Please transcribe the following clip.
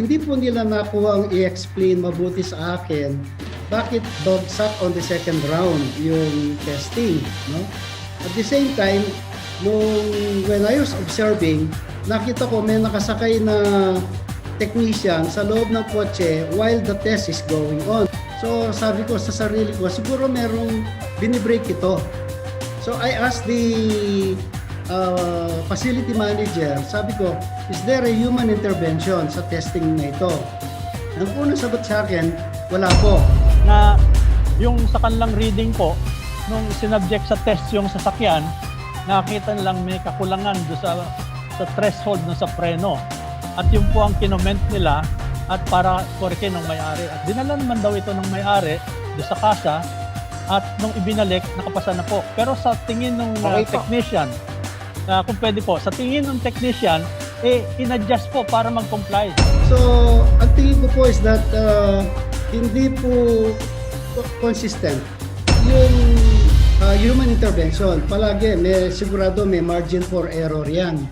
hindi po nila nakuha ang i-explain mabuti sa akin bakit bagsak on the second round yung testing, no? At the same time, when I was observing, nakita ko may nakasakay na technician sa loob ng kotse while the test is going on. So sabi ko sa sarili ko, siguro merong binibreak ito. So I asked the facility manager, sabi ko, is there a human intervention sa testing na ito? Ang unang sagot sa akin, wala po. Na yung sa kanilang reading po, nung sinubject sa test yung sasakyan, nakita nilang may kakulangan do sa threshold no sa preno. At yun po ang kinoment nila at para koreke ng may-ari. At dinala naman daw ito ng may-ari do sa kasa at nung ibinalik, nakapasa na po. Pero sa tingin ng technician, kung pwede po, sa tingin ng technician, in-adjust po para mag-comply. So, ang tingin ko po is that hindi po consistent yung human intervention. Palagi, sigurado may margin for error yan.